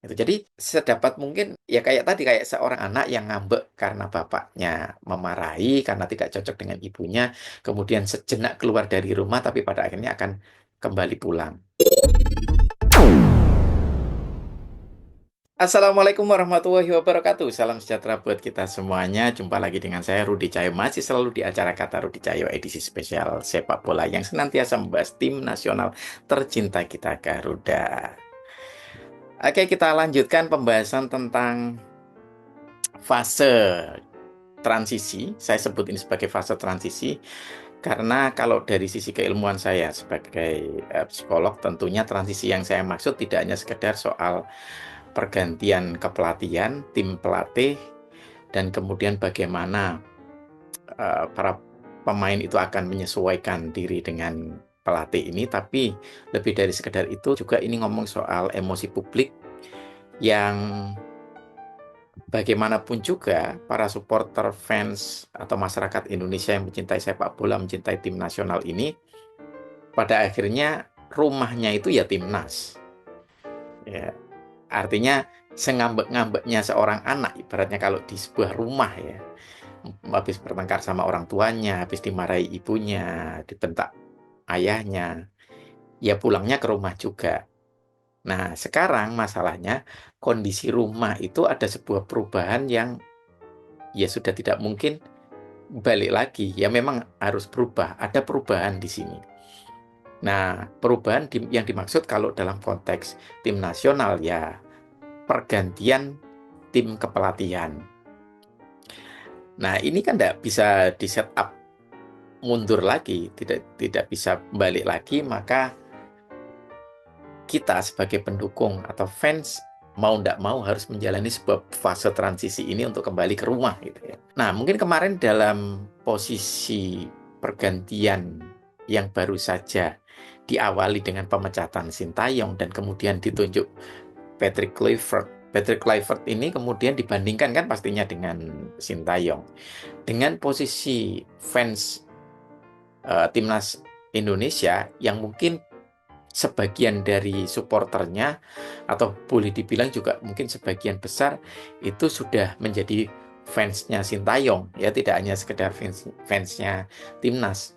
Itu jadi sedapat mungkin ya kayak tadi, kayak seorang anak yang ngambek karena bapaknya memarahi karena tidak cocok dengan ibunya, kemudian sejenak keluar dari rumah tapi pada akhirnya akan kembali pulang. Assalamualaikum warahmatullahi wabarakatuh. Salam sejahtera buat kita semuanya. Jumpa lagi dengan saya Rudi Cahyo, masih selalu di acara Kata Rudi Cahyo edisi spesial sepak bola yang senantiasa membahas tim nasional tercinta kita, Garuda. Oke, kita lanjutkan pembahasan tentang fase transisi. Saya sebut ini sebagai fase transisi karena kalau dari sisi keilmuan saya sebagai psikolog, tentunya transisi yang saya maksud tidak hanya sekedar soal pergantian kepelatihan, tim pelatih, dan kemudian bagaimana para pemain itu akan menyesuaikan diri dengan pelatih ini, tapi lebih dari sekedar itu juga ini ngomong soal emosi publik yang bagaimanapun juga para supporter, fans, atau masyarakat Indonesia yang mencintai sepak bola, mencintai tim nasional ini, pada akhirnya rumahnya itu ya timnas. Ya, artinya sengambek-ngambeknya seorang anak, ibaratnya kalau di sebuah rumah ya, habis bertengkar sama orang tuanya, habis dimarahi ibunya, dibentak ayahnya, ya pulangnya ke rumah juga. Nah, sekarang masalahnya kondisi rumah itu ada sebuah perubahan yang ya sudah tidak mungkin balik lagi. Ya memang harus berubah, ada perubahan di sini. Nah, perubahan yang dimaksud kalau dalam konteks tim nasional ya pergantian tim kepelatihan. Nah, ini kan tidak bisa di setup mundur lagi, tidak bisa balik lagi, maka kita sebagai pendukung atau fans mau tidak mau harus menjalani sebuah fase transisi ini untuk kembali ke rumah gitu ya. Nah, mungkin kemarin dalam posisi pergantian yang baru saja diawali dengan pemecatan Sintayong dan kemudian ditunjuk Patrick Kluivert. Patrick Kluivert ini kemudian dibandingkan kan pastinya dengan Sintayong. Dengan posisi fans timnas Indonesia yang mungkin sebagian dari supporternya atau boleh dibilang juga mungkin sebagian besar itu sudah menjadi fansnya Sintayong ya, tidak hanya sekedar fansnya timnas,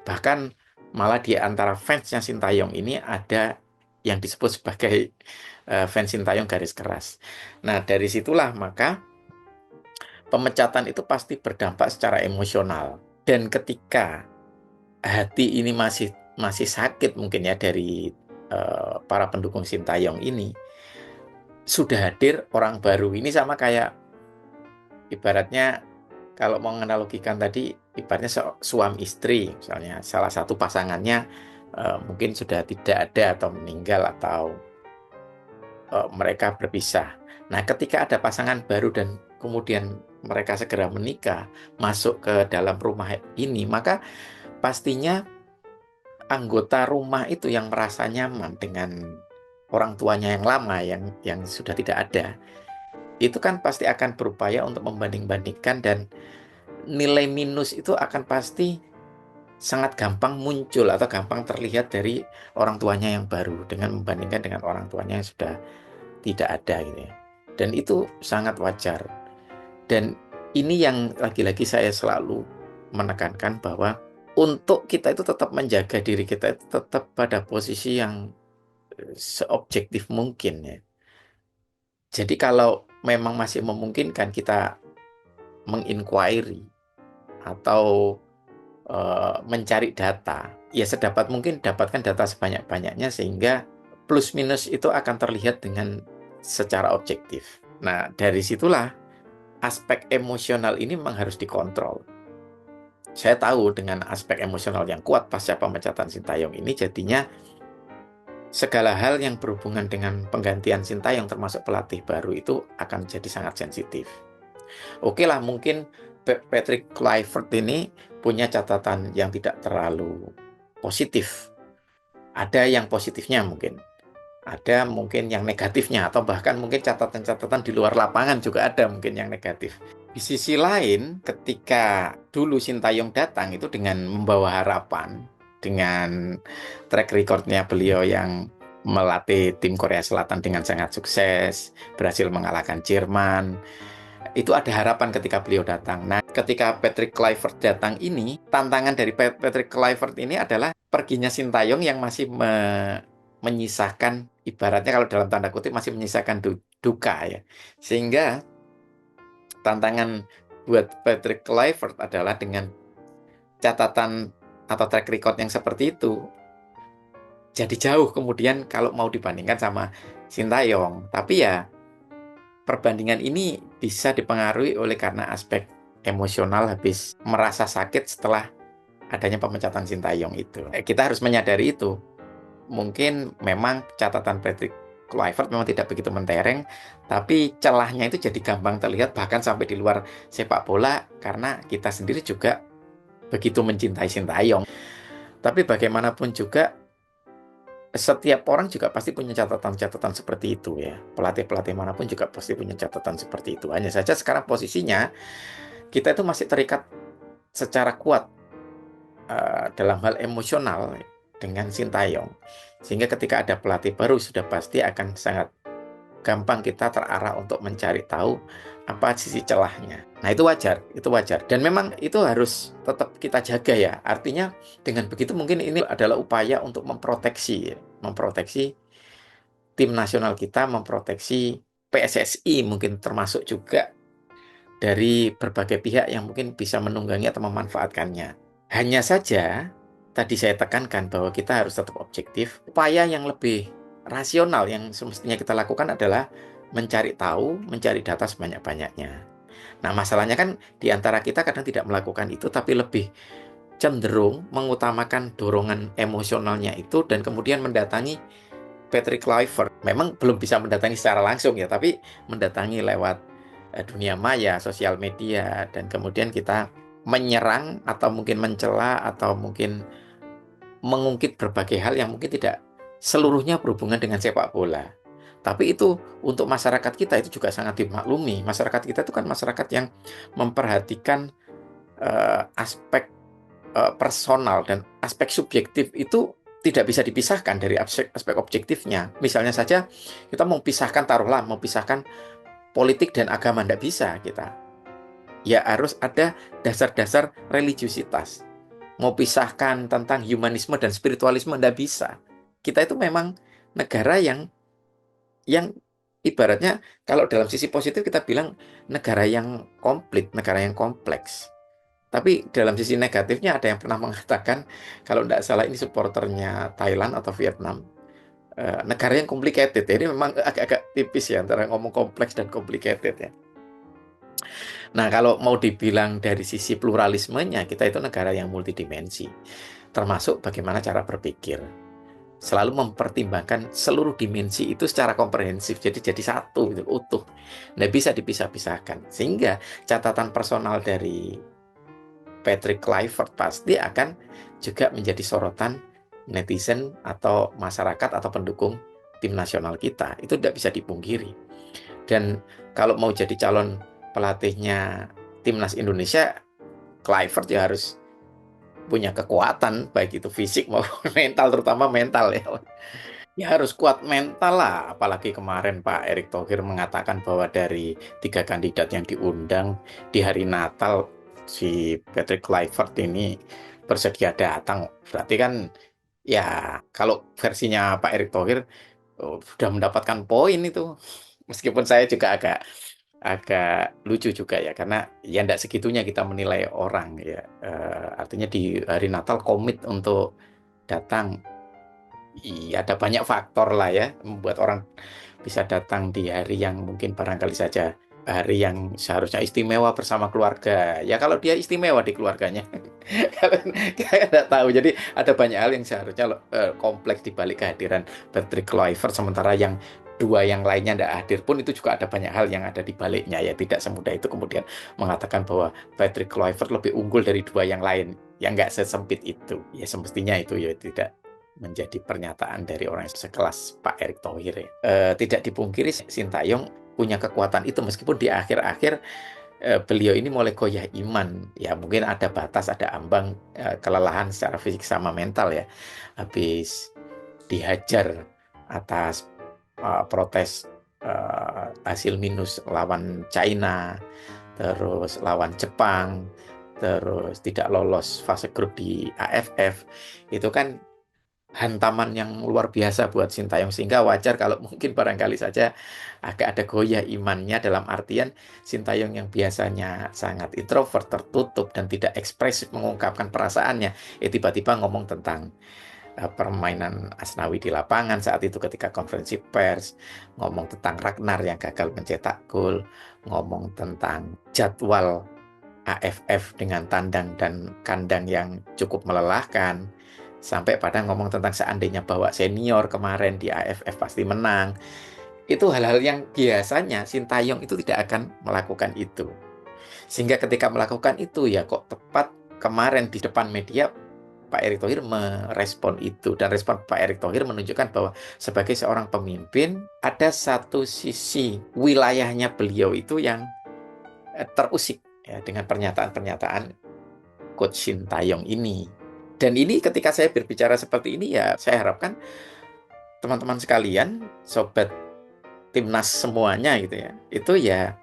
bahkan malah di antara fansnya Sintayong ini ada yang disebut sebagai fans Sintayong garis keras. Nah, dari situlah maka pemecatan itu pasti berdampak secara emosional, dan ketika hati ini masih sakit mungkin ya dari para pendukung Sintayong ini, sudah hadir orang baru ini sama kayak ibaratnya kalau mau menganalogikan tadi, ibaratnya suami istri misalnya salah satu pasangannya mungkin sudah tidak ada atau meninggal atau mereka berpisah. Nah, ketika ada pasangan baru dan kemudian mereka segera menikah, masuk ke dalam rumah ini, maka pastinya anggota rumah itu yang merasa nyaman dengan orang tuanya yang lama yang sudah tidak ada, itu kan pasti akan berupaya untuk membanding-bandingkan, dan nilai minus itu akan pasti sangat gampang muncul atau gampang terlihat dari orang tuanya yang baru dengan membandingkan dengan orang tuanya yang sudah tidak ada gitu ya. Dan itu sangat wajar. Dan ini yang lagi-lagi saya selalu menekankan bahwa untuk kita itu tetap menjaga diri kita itu tetap pada posisi yang seobjektif mungkin ya. Jadi kalau memang masih memungkinkan kita menginquiry atau mencari data, ya sedapat mungkin dapatkan data sebanyak-banyaknya sehingga plus minus itu akan terlihat dengan secara objektif. Nah, dari situlah aspek emosional ini memang harus dikontrol. Saya tahu dengan aspek emosional yang kuat pasca pemecatan Sintayong ini, jadinya segala hal yang berhubungan dengan penggantian Sintayong termasuk pelatih baru itu akan jadi sangat sensitif. Oke lah, mungkin Patrick Kluivert ini punya catatan yang tidak terlalu positif. Ada yang positifnya mungkin. Ada mungkin yang negatifnya, atau bahkan mungkin catatan-catatan di luar lapangan juga ada mungkin yang negatif. Di sisi lain, ketika dulu Sintayong datang itu dengan membawa harapan, dengan track recordnya beliau yang melatih tim Korea Selatan dengan sangat sukses, berhasil mengalahkan Jerman. Itu ada harapan ketika beliau datang. Nah, ketika Patrick Kluivert datang ini, tantangan dari Patrick Kluivert ini adalah perginya Sintayong yang masih menyisakan, ibaratnya kalau dalam tanda kutip masih menyisakan duka ya. Sehingga tantangan buat Patrick Kluivert adalah dengan catatan atau track record yang seperti itu, jadi jauh kemudian kalau mau dibandingkan sama Sintayong. Tapi ya perbandingan ini bisa dipengaruhi oleh karena aspek emosional habis merasa sakit setelah adanya pemecatan Sintayong itu. Kita harus menyadari itu. Mungkin memang catatan Patrick Kluivert memang tidak begitu mentereng, tapi celahnya itu jadi gampang terlihat bahkan sampai di luar sepak bola karena kita sendiri juga begitu mencintai Sintayong. Tapi bagaimanapun juga setiap orang juga pasti punya catatan-catatan seperti itu ya. Pelatih-pelatih manapun juga pasti punya catatan seperti itu. Hanya saja sekarang posisinya kita itu masih terikat secara kuat dalam hal emosional dengan Sintayong. Sehingga ketika ada pelatih baru sudah pasti akan sangat gampang kita terarah untuk mencari tahu apa sisi celahnya. Nah, itu wajar, itu wajar. Dan memang itu harus tetap kita jaga ya. Artinya dengan begitu mungkin ini adalah upaya untuk memproteksi tim nasional kita, memproteksi PSSI mungkin termasuk juga dari berbagai pihak yang mungkin bisa menunggangi atau memanfaatkannya. Hanya saja tadi saya tekankan bahwa kita harus tetap objektif. Upaya yang lebih rasional yang semestinya kita lakukan adalah mencari tahu, mencari data sebanyak-banyaknya. Nah, masalahnya kan di antara kita kadang tidak melakukan itu, tapi lebih cenderung mengutamakan dorongan emosionalnya itu dan kemudian mendatangi Patrick Kluivert. Memang belum bisa mendatangi secara langsung ya, tapi mendatangi lewat dunia maya, sosial media, dan kemudian kita menyerang atau mungkin mencela atau mungkin mengungkit berbagai hal yang mungkin tidak seluruhnya berhubungan dengan sepak bola. Tapi itu untuk masyarakat kita itu juga sangat dimaklumi. Masyarakat kita itu kan masyarakat yang memperhatikan aspek personal dan aspek subjektif itu tidak bisa dipisahkan dari aspek objektifnya. Misalnya saja kita mau pisahkan, taruhlah mau pisahkan politik dan agama, tidak bisa kita. Ya harus ada dasar-dasar religiusitas. Mau pisahkan tentang humanisme dan spiritualisme, tidak bisa. Kita itu memang negara yang ibaratnya kalau dalam sisi positif kita bilang negara yang komplit, negara yang kompleks. Tapi dalam sisi negatifnya ada yang pernah mengatakan kalau tidak salah ini supporternya Thailand atau Vietnam, negara yang complicated. Ini memang agak-agak tipis ya antara ngomong kompleks dan complicated ya. Nah, kalau mau dibilang dari sisi pluralismenya, kita itu negara yang multidimensi. Termasuk bagaimana cara berpikir. Selalu mempertimbangkan seluruh dimensi itu secara komprehensif. Jadi satu, gitu, utuh. Nggak bisa dipisah-pisahkan. Sehingga catatan personal dari Patrick Kluivert pasti akan juga menjadi sorotan netizen atau masyarakat atau pendukung tim nasional kita. Itu tidak bisa dipungkiri. Dan kalau mau jadi calon pelatihnya timnas Indonesia, Kluivert ya harus punya kekuatan, baik itu fisik maupun mental, terutama mental ya. Ya harus kuat mental lah, apalagi kemarin Pak Erick Thohir mengatakan bahwa dari 3 kandidat yang diundang di hari Natal, si Patrick Kluivert ini bersedia datang. Berarti kan ya kalau versinya Pak Erick Thohir sudah mendapatkan poin itu. Meskipun saya juga agak lucu juga ya karena ya tidak segitunya kita menilai orang ya. Artinya di hari Natal komit untuk datang. Iya, ada banyak faktor lah ya membuat orang bisa datang di hari yang mungkin barangkali saja hari yang seharusnya istimewa bersama keluarga. Ya kalau dia istimewa di keluarganya, kita tidak tahu. Jadi ada banyak hal yang seharusnya kompleks di balik kehadiran Patrick Kluivert, sementara yang dua yang lainnya tidak hadir pun itu juga ada banyak hal yang ada di baliknya ya. Tidak semudah itu kemudian mengatakan bahwa Patrick Kluivert lebih unggul dari dua yang lain. Ya nggak sesempit itu. Ya semestinya itu ya tidak menjadi pernyataan dari orang sekelas Pak Erick Thohir ya. Tidak dipungkiri Sintayong punya kekuatan itu meskipun di akhir-akhir beliau ini mulai goyah iman ya, mungkin ada batas, ada ambang kelelahan secara fisik sama mental ya, habis dihajar atas protes hasil minus lawan China, terus lawan Jepang, terus tidak lolos fase grup di AFF, itu kan hantaman yang luar biasa buat Sintayong, sehingga wajar kalau mungkin barangkali saja agak ada goyah imannya, dalam artian Sintayong yang biasanya sangat introvert, tertutup dan tidak ekspresif mengungkapkan perasaannya, tiba-tiba ngomong tentang permainan Asnawi di lapangan saat itu ketika konferensi pers, ngomong tentang Ragnar yang gagal mencetak gol, ngomong tentang jadwal AFF dengan tandang dan kandang yang cukup melelahkan, sampai pada ngomong tentang seandainya bawa senior kemarin di AFF pasti menang. Itu hal-hal yang biasanya Sintayong itu tidak akan melakukan itu. Sehingga ketika melakukan itu ya kok tepat kemarin di depan media Pak Erick Thohir merespon itu. Dan respon Pak Erick Thohir menunjukkan bahwa sebagai seorang pemimpin ada satu sisi wilayahnya beliau itu yang terusik ya, dengan pernyataan-pernyataan Coach Sintayong ini. Dan ini ketika saya berbicara seperti ini ya saya harapkan teman-teman sekalian, sobat timnas semuanya gitu ya, itu ya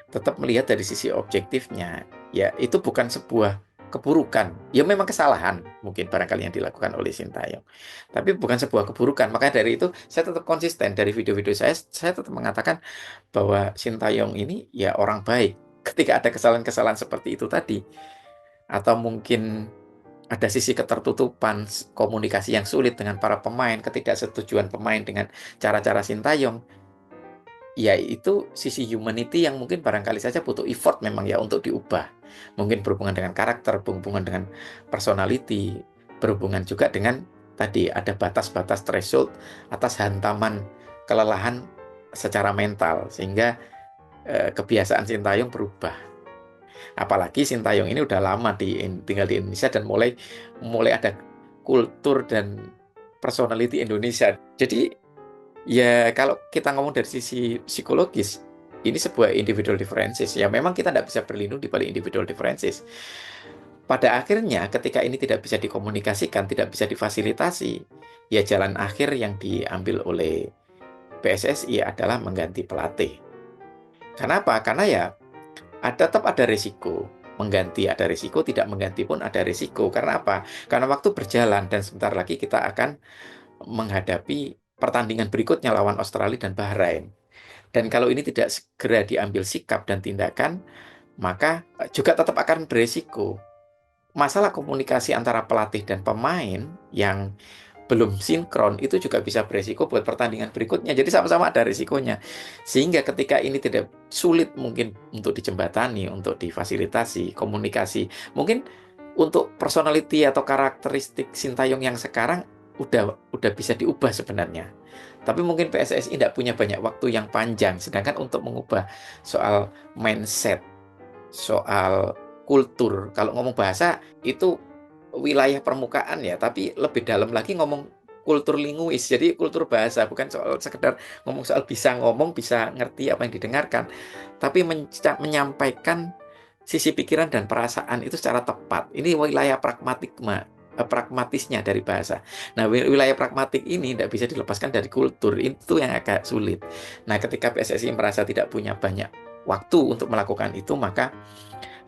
tetap melihat dari sisi objektifnya. Ya itu bukan sebuah keburukan. Ya memang kesalahan mungkin barangkali yang dilakukan oleh Sintayong. Tapi bukan sebuah keburukan. Maka dari itu saya tetap konsisten dari video-video saya tetap mengatakan bahwa Sintayong ini ya orang baik. Ketika ada kesalahan-kesalahan seperti itu tadi, atau mungkin ada sisi ketertutupan, komunikasi yang sulit dengan para pemain, ketidaksetujuan pemain dengan cara-cara Sintayong, ya itu sisi humanity yang mungkin barangkali saja butuh effort memang ya untuk diubah. Mungkin berhubungan dengan karakter, berhubungan dengan personality, berhubungan juga dengan tadi ada batas-batas threshold atas hantaman kelelahan secara mental, sehingga kebiasaan Sintayong berubah. Apalagi Sintayong ini udah lama tinggal di Indonesia dan mulai ada kultur dan personality Indonesia. Jadi ya kalau kita ngomong dari sisi psikologis, ini sebuah individual differences. Ya memang kita tidak bisa berlindung di balik individual differences. Pada akhirnya ketika ini tidak bisa dikomunikasikan, tidak bisa difasilitasi, ya jalan akhir yang diambil oleh PSSI adalah mengganti pelatih. Kenapa? Karena ya tetap ada risiko. Mengganti ada risiko, tidak mengganti pun ada risiko. Karena apa? Karena waktu berjalan dan sebentar lagi kita akan menghadapi pertandingan berikutnya lawan Australia dan Bahrain. Dan kalau ini tidak segera diambil sikap dan tindakan, maka juga tetap akan berisiko. Masalah komunikasi antara pelatih dan pemain yang belum sinkron itu juga bisa beresiko buat pertandingan berikutnya. Jadi sama-sama ada risikonya. Sehingga ketika ini tidak sulit mungkin untuk dijembatani, untuk difasilitasi, komunikasi. Mungkin untuk personality atau karakteristik Sintayong yang sekarang udah bisa diubah sebenarnya. Tapi mungkin PSSI tidak punya banyak waktu yang panjang. Sedangkan untuk mengubah soal mindset, soal kultur, kalau ngomong bahasa itu wilayah permukaan ya, tapi lebih dalam lagi ngomong kultur linguis, jadi kultur bahasa, bukan soal sekedar ngomong soal bisa ngomong, bisa ngerti apa yang didengarkan, tapi menyampaikan sisi pikiran dan perasaan itu secara tepat. Ini wilayah pragmatisnya dari bahasa. Nah, wilayah pragmatik ini tidak bisa dilepaskan dari kultur, itu yang agak sulit. Nah, ketika PSSI merasa tidak punya banyak waktu untuk melakukan itu, maka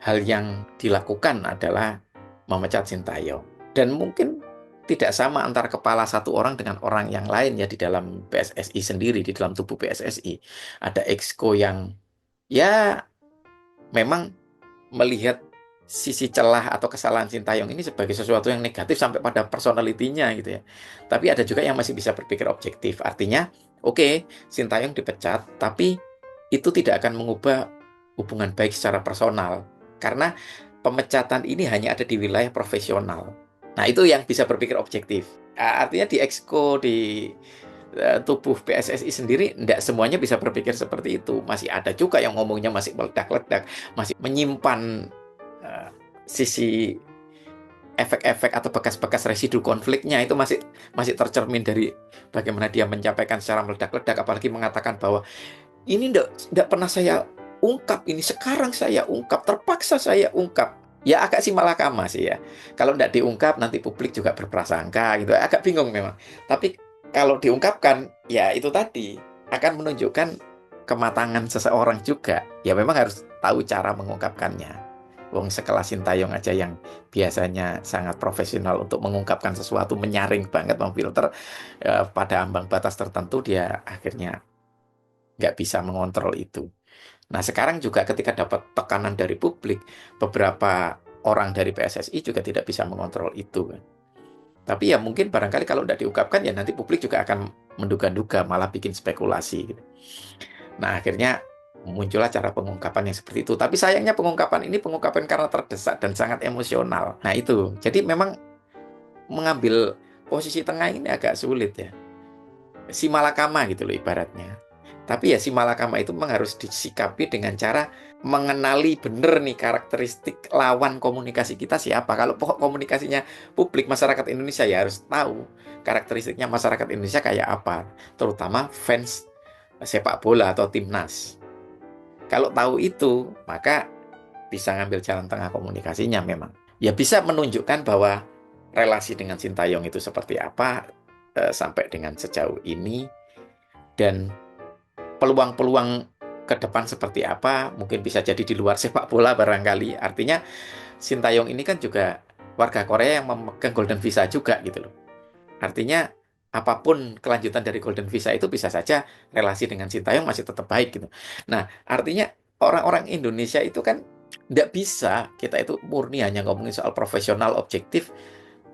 hal yang dilakukan adalah memecat Sintayong. Dan mungkin tidak sama antara kepala satu orang dengan orang yang lain ya di dalam PSSI sendiri, di dalam tubuh PSSI. Ada exco yang ya memang melihat sisi celah atau kesalahan Sintayong ini sebagai sesuatu yang negatif sampai pada personalitinya gitu ya. Tapi ada juga yang masih bisa berpikir objektif. Artinya, oke, Sintayong dipecat, tapi itu tidak akan mengubah hubungan baik secara personal. Karena pemecatan ini hanya ada di wilayah profesional. Nah, itu yang bisa berpikir objektif. Artinya di exco, di tubuh PSSI sendiri, tidak semuanya bisa berpikir seperti itu. Masih ada juga yang ngomongnya masih meledak-ledak, masih menyimpan sisi efek-efek atau bekas-bekas residu konfliknya itu masih tercermin dari bagaimana dia menyampaikan secara meledak-ledak, apalagi mengatakan bahwa ini tidak pernah saya ungkap, ini sekarang saya ungkap, terpaksa saya ungkap. Ya agak simalakama sih ya. Kalau tidak diungkap nanti publik juga berprasangka gitu. Agak bingung memang. Tapi kalau diungkapkan, ya itu tadi akan menunjukkan kematangan seseorang juga. Ya memang harus tahu cara mengungkapkannya. Wong sekelas Sintayong aja yang biasanya sangat profesional untuk mengungkapkan sesuatu, menyaring banget, memfilter, pada ambang batas tertentu, dia akhirnya nggak bisa mengontrol itu. Nah, sekarang juga ketika dapat tekanan dari publik, beberapa orang dari PSSI juga tidak bisa mengontrol itu kan. Tapi ya mungkin barangkali kalau tidak diungkapkan, ya nanti publik juga akan menduga-duga, malah bikin spekulasi gitu. Nah, akhirnya muncullah cara pengungkapan yang seperti itu. Tapi sayangnya pengungkapan ini pengungkapan karena terdesak dan sangat emosional. Nah, itu. Jadi memang mengambil posisi tengah ini agak sulit ya. Si malakama gitu loh ibaratnya. Tapi ya si malakama itu memang harus disikapi dengan cara mengenali bener nih karakteristik lawan komunikasi kita siapa. Kalau pokok komunikasinya publik, masyarakat Indonesia ya harus tahu karakteristiknya masyarakat Indonesia kayak apa. Terutama fans sepak bola atau timnas. Kalau tahu itu, maka bisa ngambil jalan tengah komunikasinya memang. Ya bisa menunjukkan bahwa relasi dengan Sintayong itu seperti apa, sampai dengan sejauh ini, dan peluang-peluang ke depan seperti apa, mungkin bisa jadi di luar sepak bola barangkali. Artinya Sintayong ini kan juga warga Korea yang memegang Golden Visa juga gitu loh. Artinya apapun kelanjutan dari Golden Visa itu bisa saja relasi dengan Sintayong masih tetap baik gitu. Nah, artinya orang-orang Indonesia itu kan tidak bisa kita itu murni hanya ngomongin soal profesional objektif,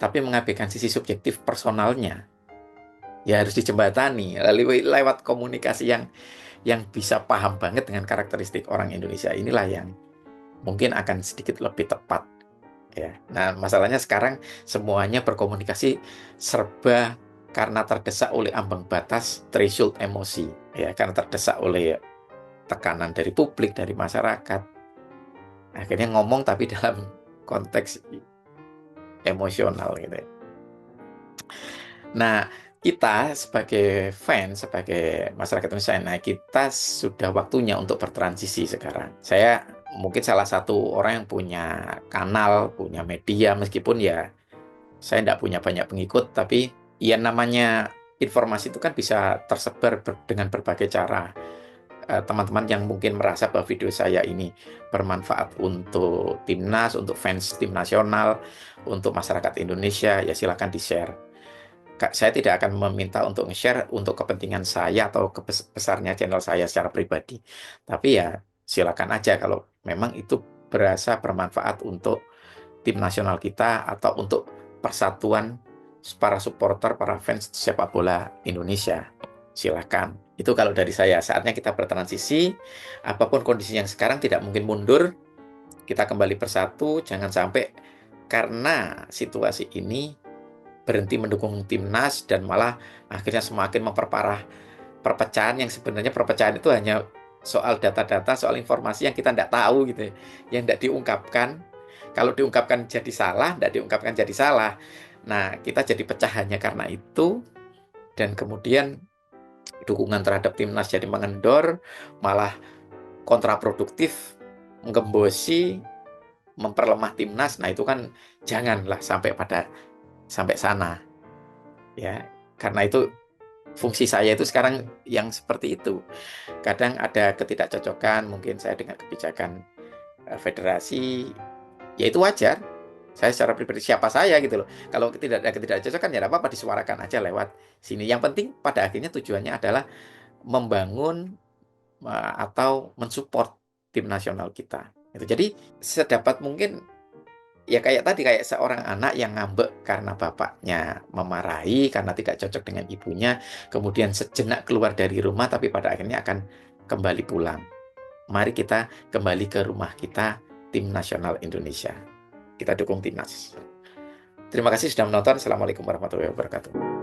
tapi mengabaikan sisi subjektif personalnya. Ya harus dijembatani lewat komunikasi yang bisa paham banget dengan karakteristik orang Indonesia inilah yang mungkin akan sedikit lebih tepat ya. Nah, masalahnya sekarang semuanya berkomunikasi serba karena terdesak oleh ambang batas threshold emosi ya, karena terdesak oleh tekanan dari publik, dari masyarakat. Akhirnya ngomong tapi dalam konteks emosional gitu ya. Nah, kita sebagai fans, sebagai masyarakat Indonesia, nah kita sudah waktunya untuk bertransisi sekarang. Saya mungkin salah satu orang yang punya kanal, punya media, meskipun ya saya tidak punya banyak pengikut, tapi ya namanya informasi itu kan bisa tersebar dengan berbagai cara. Teman-teman yang mungkin merasa bahwa video saya ini bermanfaat untuk timnas, untuk fans tim nasional, untuk masyarakat Indonesia, ya silakan di-share. Saya tidak akan meminta untuk nge-share untuk kepentingan saya atau besarnya channel saya secara pribadi. Tapi ya silakan aja kalau memang itu berasa bermanfaat untuk tim nasional kita atau untuk persatuan para supporter, para fans sepak bola Indonesia. Silakan. Itu kalau dari saya. Saatnya kita bertransisi. Apapun kondisi yang sekarang tidak mungkin mundur. Kita kembali bersatu. Jangan sampai karena situasi ini berhenti mendukung timnas dan malah akhirnya semakin memperparah perpecahan, yang sebenarnya perpecahan itu hanya soal data-data, soal informasi yang kita tidak tahu gitu ya, yang tidak diungkapkan. Kalau diungkapkan jadi salah, tidak diungkapkan jadi salah. Nah, kita jadi pecah hanya karena itu, dan kemudian dukungan terhadap timnas jadi mengendor, malah kontraproduktif, menggembosi, memperlemah timnas. Nah, itu kan janganlah sampai sana ya. Karena itu fungsi saya itu sekarang yang seperti itu. Kadang ada ketidakcocokan mungkin saya dengan kebijakan federasi, ya itu wajar. Saya secara pribadi siapa saya gitu loh. Kalau tidak ada ketidakcocokan ya apa-apa disuarakan aja lewat sini. Yang penting pada akhirnya tujuannya adalah membangun atau mensupport tim nasional kita. Itu. Jadi sedapat mungkin ya kayak tadi, kayak seorang anak yang ngambek karena bapaknya memarahi karena tidak cocok dengan ibunya, kemudian sejenak keluar dari rumah tapi pada akhirnya akan kembali pulang. Mari kita kembali ke rumah kita, tim nasional Indonesia. Kita dukung timnas. Terima kasih sudah menonton. Assalamualaikum warahmatullahi wabarakatuh.